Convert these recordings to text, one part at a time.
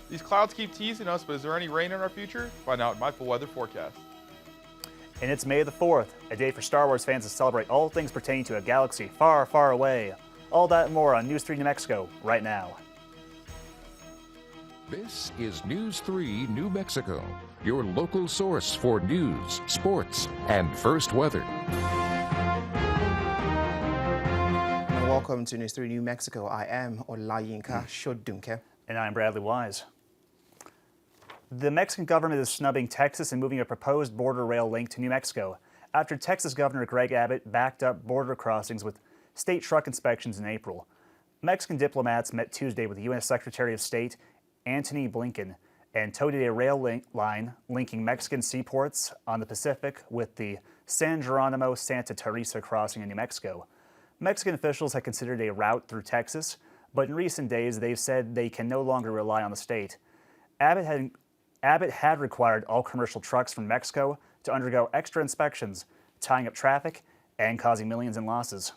These clouds keep teasing us, but is there any rain in our future? Find out in my full weather forecast. And it's May the 4th, a day for Star Wars fans to celebrate all things pertaining to a galaxy far, far away. All that and more on News 3 New Mexico right now. This is News 3 New Mexico, your local source for news, sports, and first weather. Welcome to News 3 New Mexico. I am Olayinka Sodunke. And I'm Bradley Wise. The Mexican government is snubbing Texas and moving a proposed border rail link to New Mexico after Texas Governor Greg Abbott backed up border crossings with state truck inspections in April. Mexican diplomats met Tuesday with U.S. Secretary of State Antony Blinken and towed a rail line linking Mexican seaports on the Pacific with the San Geronimo-Santa Teresa crossing in New Mexico. Mexican officials had considered a route through Texas, but in recent days they've said they can no longer rely on the state. Abbott had required all commercial trucks from Mexico to undergo extra inspections, tying up traffic and causing millions in losses.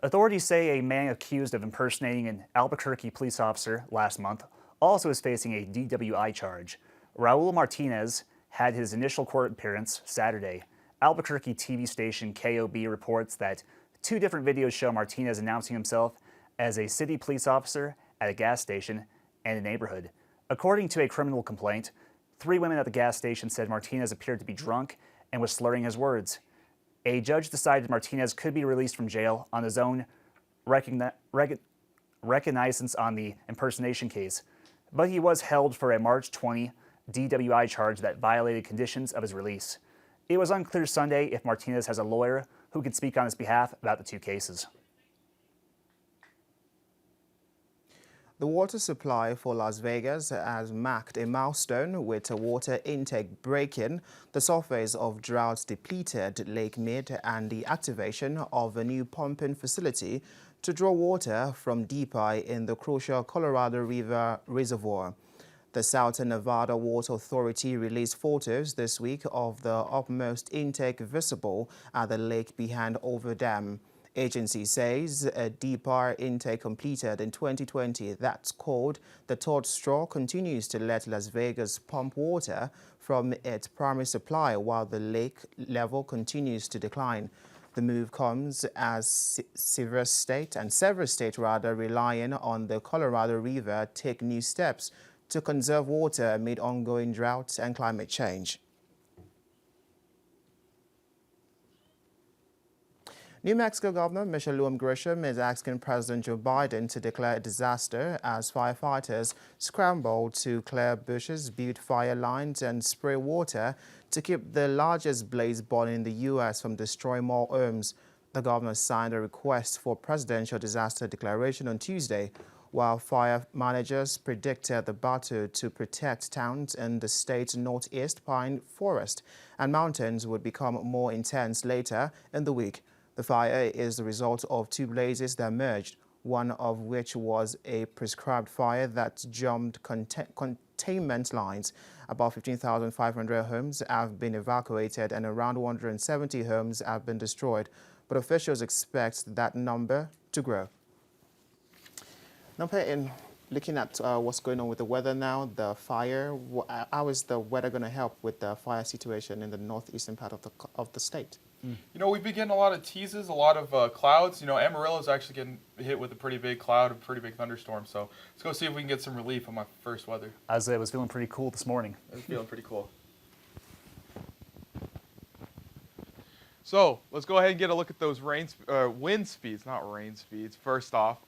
Authorities say a man accused of impersonating an Albuquerque police officer last month also is facing a DWI charge. Raul Martinez had his initial court appearance Saturday. Albuquerque TV station KOB reports that two different videos show Martinez announcing himself as a city police officer at a gas station and a neighborhood. According to a criminal complaint, 3 women at the gas station said Martinez appeared to be drunk and was slurring his words. A judge decided Martinez could be released from jail on his own recognizance on the impersonation case, but he was held for a March 20 DWI charge that violated conditions of his release. It was unclear Sunday if Martinez has a lawyer who could speak on his behalf about the two cases. The water supply for Las Vegas has marked a milestone with a water intake breaking the surface of drought-depleted Lake Mead and the activation of a new pumping facility to draw water from deeper in the crucial Colorado River Reservoir. The Southern Nevada Water Authority released photos this week of the upmost intake visible at the lake behind Over Dam. Agency says a deeper intake completed in 2020 that's called the third straw continues to let Las Vegas pump water from its primary supply while the lake level continues to decline. The move comes as several states relying on the Colorado River take new steps to conserve water amid ongoing droughts and climate change. New Mexico Governor Michelle Lujan Grisham is asking President Joe Biden to declare a disaster as firefighters scramble to clear bushes, build fire lines, and spray water to keep the largest blaze burning in the U.S. from destroying more homes. The governor signed a request for presidential disaster declaration on Tuesday, while fire managers predicted the battle to protect towns in the state's northeast pine forest and mountains would become more intense later in the week. The fire is the result of two blazes that merged, one of which was a prescribed fire that jumped containment lines. About 15,500 homes have been evacuated and around 170 homes have been destroyed, but officials expect that number to grow. Now, Payton, looking at what's going on with the weather now, the fire, how is the weather going to help with the fire situation in the northeastern part of the state? You know, we've been getting a lot of teases, a lot of clouds. You know, Amarillo's actually getting hit with a pretty big cloud, a pretty big thunderstorm. So let's go see if we can get some relief on my first weather. I was feeling pretty cool this morning. I was feeling pretty cool. So let's go ahead and get a look at those wind speeds, not rain speeds, first off.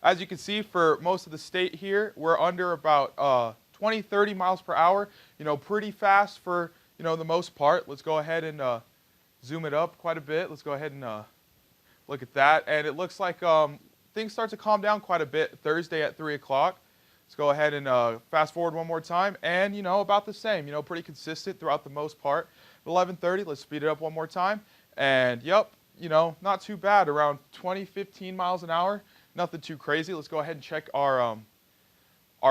As you can see, for most of the state here, we're under about 20, 30 miles per hour. You know, pretty fast for, you know, the most part. Let's go ahead and zoom it up quite a bit. Let's go ahead and look at that. And it looks like things start to calm down quite a bit Thursday at 3 o'clock. Let's go ahead and fast forward one more time. And, you know, about the same, you know, pretty consistent throughout the most part. 11:30, let's speed it up one more time. And, yep, you know, not too bad, around 20, 15 miles an hour. Nothing too crazy. Let's go ahead and check our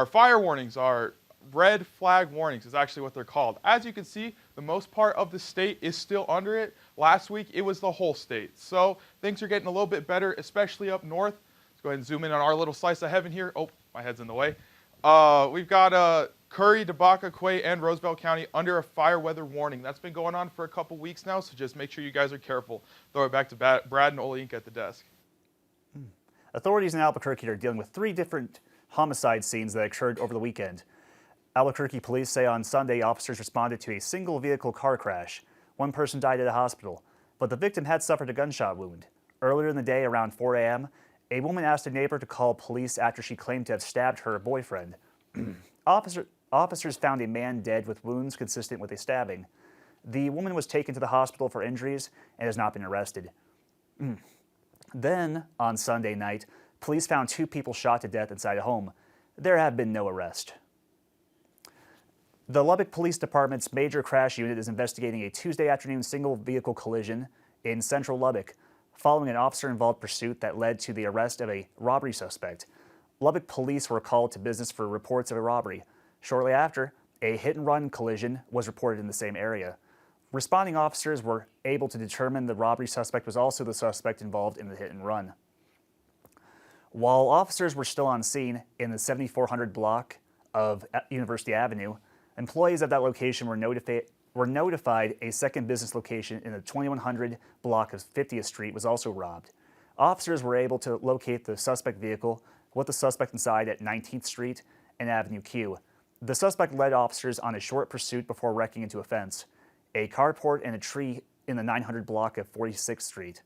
fire warnings, our red flag warnings is actually what they're called. As you can see, the most part of the state is still under it. Last week, it was the whole state. So things are getting a little bit better, especially up north. Let's go ahead and zoom in on our little slice of heaven here. Oh, my head's in the way. We've got Curry, Tobacco, Quay, and Roosevelt County under a fire weather warning. That's been going on for a couple weeks now, so just make sure you guys are careful. Throw it back to Brad and Olayinka at the desk. Authorities in Albuquerque are dealing with 3 different homicide scenes that occurred over the weekend. Albuquerque police say on Sunday officers responded to a single vehicle car crash. 1 person died at a hospital, but the victim had suffered a gunshot wound. Earlier in the day, around 4 a.m., a woman asked a neighbor to call police after she claimed to have stabbed her boyfriend. Officers found a man dead with wounds consistent with a stabbing. The woman was taken to the hospital for injuries and has not been arrested. Then, on Sunday night, police found 2 people shot to death inside a home. There have been no arrests. The Lubbock Police Department's major crash unit is investigating a Tuesday afternoon single vehicle collision in central Lubbock, following an officer-involved pursuit that led to the arrest of a robbery suspect. Lubbock police were called to business for reports of a robbery. Shortly after, a hit-and-run collision was reported in the same area. Responding officers were able to determine the robbery suspect was also the suspect involved in the hit-and-run. While officers were still on scene in the 7400 block of University Avenue, employees at that location were notified a second business location in the 2100 block of 50th Street was also robbed. Officers were able to locate the suspect vehicle with the suspect inside at 19th Street and Avenue Q. The suspect led officers on a short pursuit before wrecking into a fence, a carport, and a tree in the 900 block of 46th Street.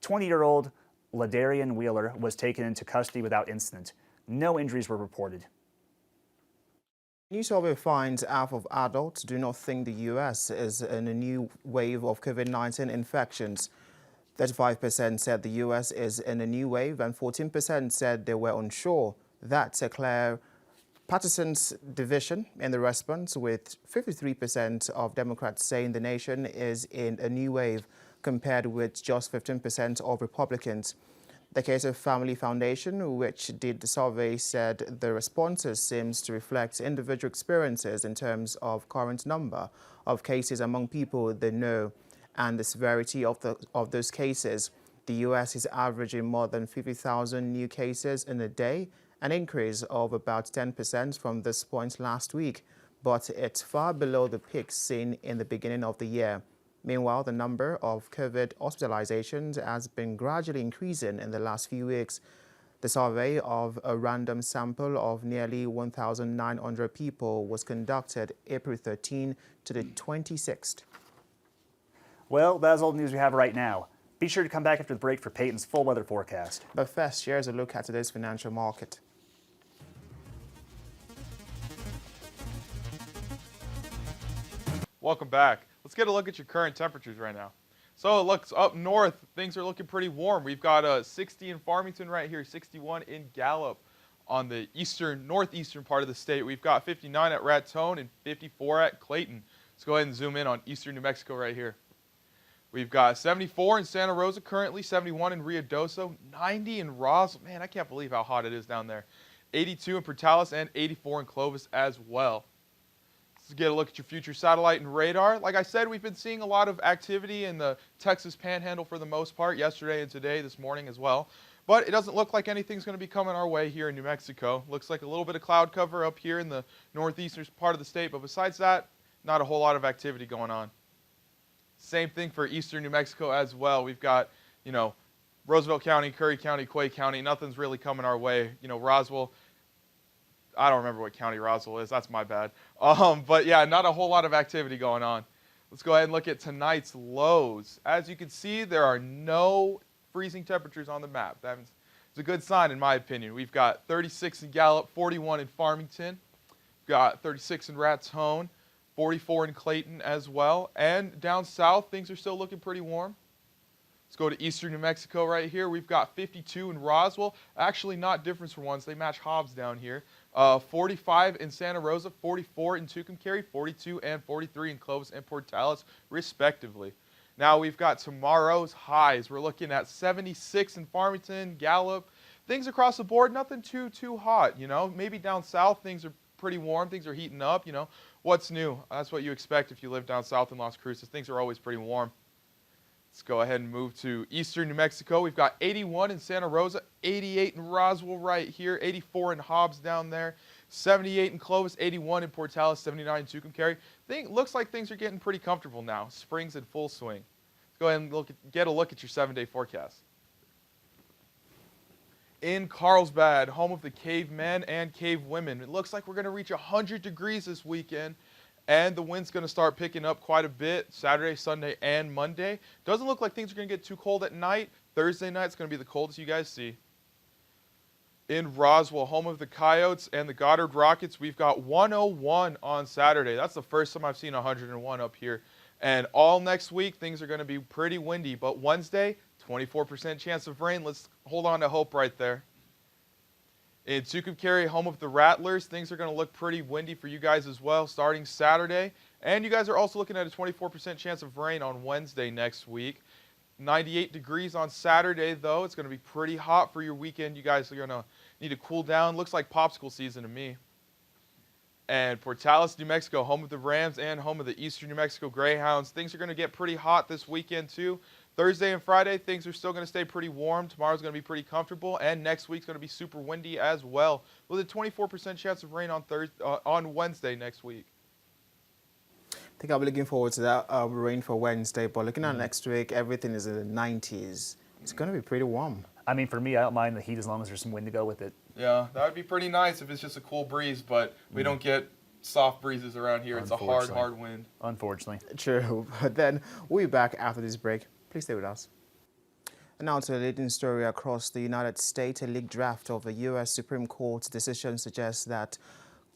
20-year-old Ladarian Wheeler was taken into custody without incident. No injuries were reported. New survey finds half of adults do not think the U.S. is in a new wave of COVID-19 infections. 35% said the U.S. is in a new wave and 14% said they were unsure. That's a clear Patterson's division in the response, with 53% of Democrats saying the nation is in a new wave compared with just 15% of Republicans. The Case of Family Foundation, which did the survey, said the responses seems to reflect individual experiences in terms of current number of cases among people they know and the severity of those cases. The U.S. is averaging more than 50,000 new cases in a day, an increase of about 10% from this point last week, but it's far below the peak seen in the beginning of the year. Meanwhile, the number of COVID hospitalizations has been gradually increasing in the last few weeks. The survey of a random sample of nearly 1,900 people was conducted April 13 to the 26th. Well, that's all the news we have right now. Be sure to come back after the break for Payton's full weather forecast. But first, here's a look at today's financial market. Welcome back. Let's get a look at your current temperatures right now. So it looks up north, things are looking pretty warm. We've got 60 in Farmington right here, 61 in Gallup on the northeastern part of the state. We've got 59 at Raton and 54 at Clayton. Let's go ahead and zoom in on eastern New Mexico right here. We've got 74 in Santa Rosa currently, 71 in Ruidoso, 90 in Roswell. Man, I can't believe how hot it is down there. 82 in Portales and 84 in Clovis as well. Let's get a look at your future satellite and radar. Like I said, we've been seeing a lot of activity in the Texas Panhandle for the most part, yesterday and today, this morning as well. But it doesn't look like anything's going to be coming our way here in New Mexico. Looks like a little bit of cloud cover up here in the northeastern part of the state, but besides that, not a whole lot of activity going on. Same thing for eastern New Mexico as well. We've got, Roosevelt County, Curry County, Quay County. Nothing's really coming our way. Roswell, I don't remember what county Roswell is. That's my bad. But yeah, not a whole lot of activity going on. Let's go ahead and look at tonight's lows. As you can see, there are no freezing temperatures on the map. It's a good sign in my opinion. We've got 36 in Gallup, 41 in Farmington. We've got 36 in Raton, 44 in Clayton as well. And down south, things are still looking pretty warm. Let's go to eastern New Mexico right here. We've got 52 in Roswell. Actually, not difference for once. They match Hobbs down here. 45 in Santa Rosa, 44 in Tucumcari, 42 and 43 in Clovis and Portales, respectively. Now we've got tomorrow's highs. We're looking at 76 in Farmington, Gallup. Things across the board, nothing too hot. Maybe down south things are pretty warm. Things are heating up. What's new? That's what you expect if you live down south in Las Cruces. Things are always pretty warm. Let's go ahead and move to eastern New Mexico. We've got 81 in Santa Rosa, 88 in Roswell right here, 84 in Hobbs down there, 78 in Clovis, 81 in Portales, 79 in Tucumcari. Looks like things are getting pretty comfortable now. Spring's in full swing. Let's go ahead and get a look at your 7-day forecast. In Carlsbad, home of the cavemen and cave women, it looks like we're going to reach 100 degrees this weekend, and the wind's going to start picking up quite a bit Saturday, Sunday, and Monday. Doesn't look like things are going to get too cold at night. Thursday night's going to be the coldest you guys see. In Roswell, home of the Coyotes and the Goddard Rockets, we've got 101 on Saturday. That's the first time I've seen 101 up here. And all next week, things are going to be pretty windy. But Wednesday, 24% chance of rain. Let's hold on to hope right there. In Tucumcari, home of the Rattlers, things are going to look pretty windy for you guys as well starting Saturday. And you guys are also looking at a 24% chance of rain on Wednesday next week. 98 degrees on Saturday, though. It's going to be pretty hot for your weekend. You guys are going to need to cool down. Looks like popsicle season to me. And Portales, New Mexico, home of the Rams and home of the Eastern New Mexico Greyhounds. Things are going to get pretty hot this weekend, too. Thursday and Friday, things are still going to stay pretty warm. Tomorrow's going to be pretty comfortable. And next week's going to be super windy as well, with a 24% chance of rain on Wednesday next week. I think I'll be looking forward to that rain for Wednesday, but looking at next week, everything is in the 90s. It's going to be pretty warm. I mean, for me, I don't mind the heat as long as there's some wind to go with it. Yeah, that would be pretty nice if it's just a cool breeze, but we don't get soft breezes around here. It's a hard wind. Unfortunately. True, but then we'll be back after this break. Please stay with us. And now to a leading story across the United States. A leaked draft of a U.S. Supreme Court decision suggests that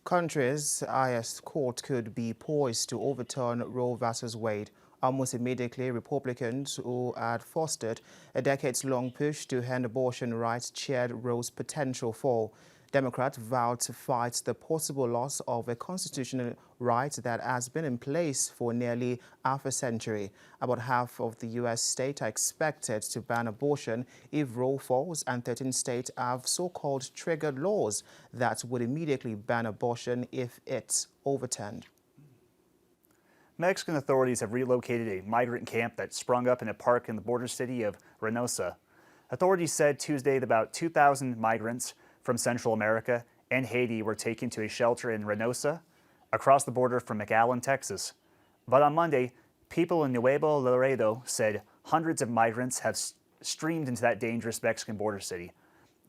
country's highest court could be poised to overturn Roe v. Wade. Almost immediately, Republicans who had fostered a decades-long push to end abortion rights cheered Roe's potential fall. Democrats vowed to fight the possible loss of a constitutional right that has been in place for nearly half a century. About half of the U.S. states are expected to ban abortion if Roe falls, and 13 states have so-called triggered laws that would immediately ban abortion if it's overturned. Mexican authorities have relocated a migrant camp that sprung up in a park in the border city of Reynosa. Authorities said Tuesday that about 2,000 migrants from Central America and Haiti were taken to a shelter in Reynosa, across the border from McAllen, Texas. But on Monday, people in Nuevo Laredo said hundreds of migrants have streamed into that dangerous Mexican border city.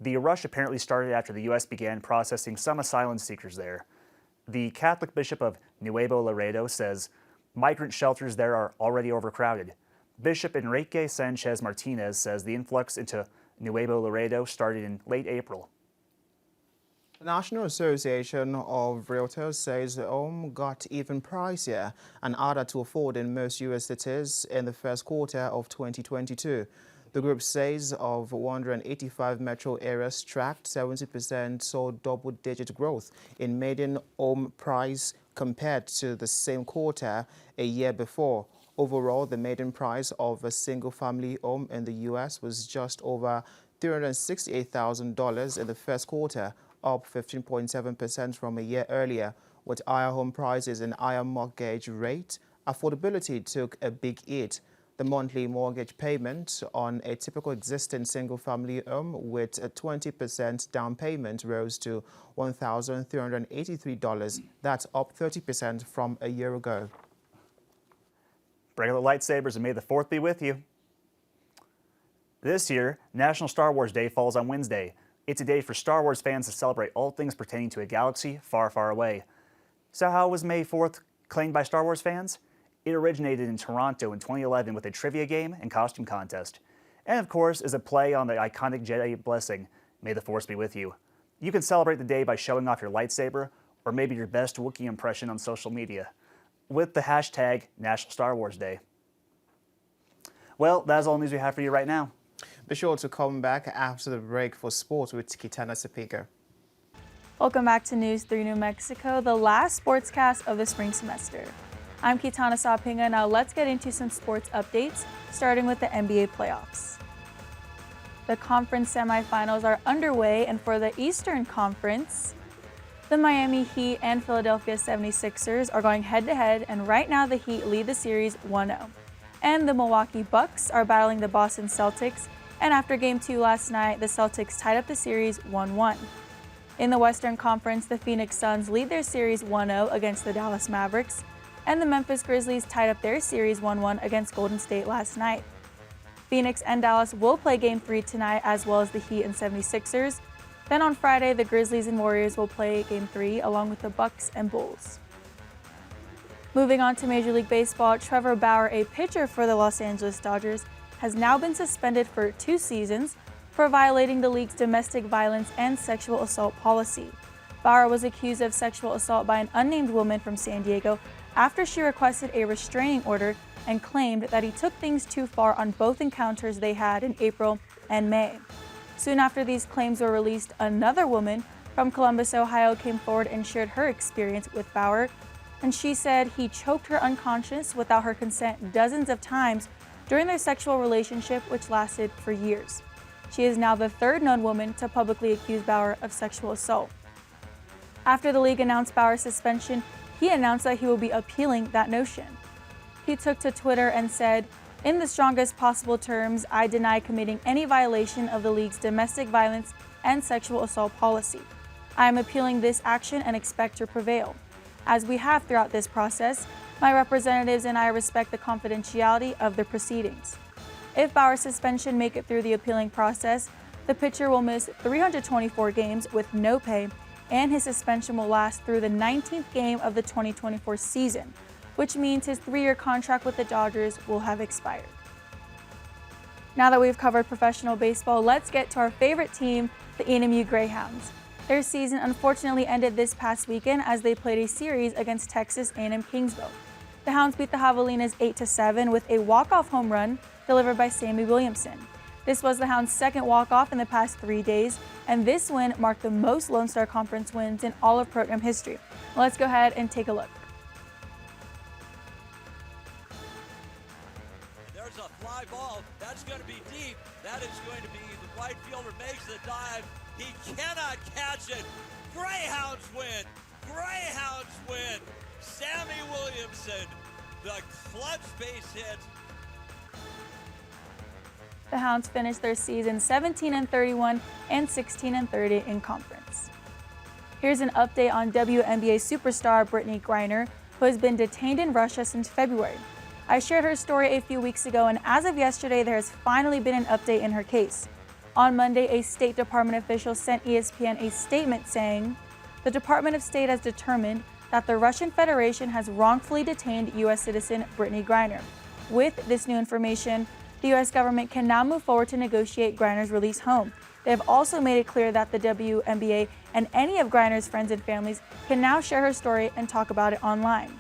The rush apparently started after the U.S. began processing some asylum seekers there. The Catholic Bishop of Nuevo Laredo says migrant shelters there are already overcrowded. Bishop Enrique Sanchez Martinez says the influx into Nuevo Laredo started in late April. The National Association of Realtors says the home got even pricier and harder to afford in most U.S. cities in the first quarter of 2022. The group says of 185 metro areas tracked, 70% saw double-digit growth in median home price compared to the same quarter a year before. Overall, the median price of a single-family home in the U.S. was just over $368,000 in the first quarter, up 15.7% from a year earlier. With higher home prices and higher mortgage rate, affordability took a big hit. The monthly mortgage payment on a typical existing single-family home with a 20% down payment rose to $1,383. That's up 30% from a year ago. Break out the lightsabers and may the 4th be with you. This year, National Star Wars Day falls on Wednesday. It's a day for Star Wars fans to celebrate all things pertaining to a galaxy far, far away. So how was May 4th claimed by Star Wars fans? It originated in Toronto in 2011 with a trivia game and costume contest. And of course, is a play on the iconic Jedi blessing, may the Force be with you. You can celebrate the day by showing off your lightsaber, or maybe your best Wookiee impression on social media, with the hashtag National Star Wars Day. Well, that's all the news we have for you right now. Be sure to come back after the break for sports with Qitana Sapiga. Welcome back to News 3 New Mexico, the last sportscast of the spring semester. I'm Qitana Sapiga. Now let's get into some sports updates, starting with the NBA playoffs. The conference semifinals are underway, and for the Eastern Conference, the Miami Heat and Philadelphia 76ers are going head-to-head, and right now the Heat lead the series 1-0. And the Milwaukee Bucks are battling the Boston Celtics, And after Game 2 last night, the Celtics tied up the series 1-1. In the Western Conference, the Phoenix Suns lead their series 1-0 against the Dallas Mavericks, and the Memphis Grizzlies tied up their series 1-1 against Golden State last night. Phoenix and Dallas will play Game 3 tonight, as well as the Heat and 76ers. Then on Friday, the Grizzlies and Warriors will play Game 3, along with the Bucks and Bulls. Moving on to Major League Baseball, Trevor Bauer, a pitcher for the Los Angeles Dodgers, has now been suspended for 2 seasons for violating the league's domestic violence and sexual assault policy. Bauer was accused of sexual assault by an unnamed woman from San Diego after she requested a restraining order and claimed that he took things too far on both encounters they had in April and May. Soon after these claims were released, another woman from Columbus, Ohio came forward and shared her experience with Bauer, and she said he choked her unconscious without her consent dozens of times during their sexual relationship, which lasted for years. She is now the 3rd known woman to publicly accuse Bauer of sexual assault. After the league announced Bauer's suspension, he announced that he will be appealing that notion. He took to Twitter and said, "In the strongest possible terms, I deny committing any violation of the league's domestic violence and sexual assault policy. I am appealing this action and expect to prevail. As we have throughout this process, my representatives and I respect the confidentiality of the proceedings." If Bauer's suspension make it through the appealing process, the pitcher will miss 324 games with no pay, and his suspension will last through the 19th game of the 2024 season, which means his 3-year contract with the Dodgers will have expired. Now that we've covered professional baseball, let's get to our favorite team, the KENW Greyhounds. Their season unfortunately ended this past weekend as they played a series against Texas A&M Kingsville. The Hounds beat the Javelinas 8-7 with a walk-off home run delivered by Sammy Williamson. This was the Hounds' 2nd walk-off in the past 3 days, and this win marked the most Lone Star Conference wins in all of program history. Let's go ahead and take a look. There's a fly ball. That's going to be deep. That is going to be the right fielder makes the dive. He cannot catch it. Greyhounds win. Greyhounds win. Sammy Williamson, the clutch base hit. The Hounds finished their season 17-31 and 16-30 in conference. Here's an update on WNBA superstar Brittany Griner, who has been detained in Russia since February. I shared her story a few weeks ago, and as of yesterday, there has finally been an update in her case. On Monday, a State Department official sent ESPN a statement saying, "The Department of State has determined that the Russian Federation has wrongfully detained U.S. citizen Brittany Griner. With this new information, the U.S. government can now move forward to negotiate Griner's release home. They have also made it clear that the WNBA and any of Griner's friends and families can now share her story and talk about it online."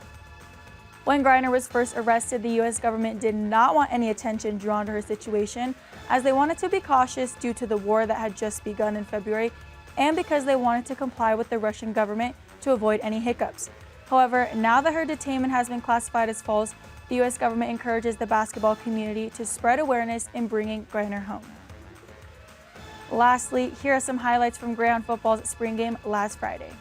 When Griner was first arrested, the U.S. government did not want any attention drawn to her situation, as they wanted to be cautious due to the war that had just begun in February, and because they wanted to comply with the Russian government to avoid any hiccups. However, now that her detainment has been classified as false, the U.S. government encourages the basketball community to spread awareness in bringing Griner home. Lastly, here are some highlights from Greyhound football's spring game last Friday.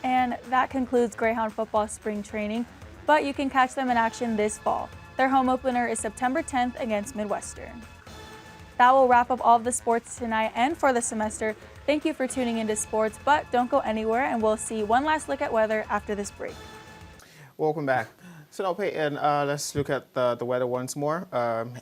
And that concludes Greyhound football spring training, but you can catch them in action this fall. Their home opener is September 10th against Midwestern. That will wrap up all of the sports tonight and for the semester. Thank you for tuning into sports, but don't go anywhere, and we'll see one last look at weather after this break. Welcome back. So now, Payton, let's look at the weather once more.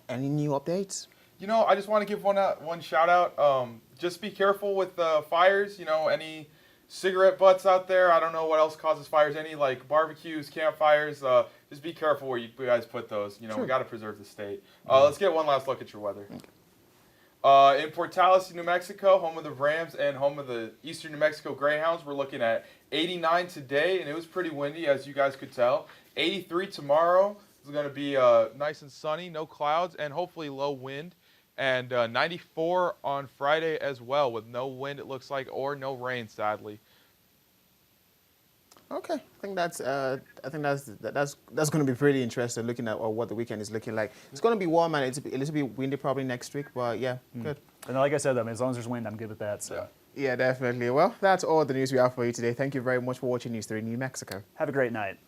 Any new updates? You know, I just want to give one shout out. Just be careful with fires. You know, any cigarette butts out there. I don't know what else causes fires. Any like barbecues, campfires. Just be careful where you guys put those. You know, we got to preserve the state. Let's get one last look at your weather. In Portales, New Mexico, home of the Rams and home of the Eastern New Mexico Greyhounds, we're looking at 89 today, and it was pretty windy, as you guys could tell. 83 tomorrow. It's going to be nice and sunny, no clouds, and hopefully low wind. And 94 on Friday as well, with no wind, it looks like, or no rain, sadly. Okay, I think that's going to be pretty interesting. Looking at what the weekend is looking like. It's going to be warm and it's a little bit windy probably next week, but yeah, good. And like I said, I mean, as long as there's wind, I'm good with that. So. Yeah, definitely. Well, that's all the news we have for you today. Thank you very much for watching News 3 New Mexico. Have a great night.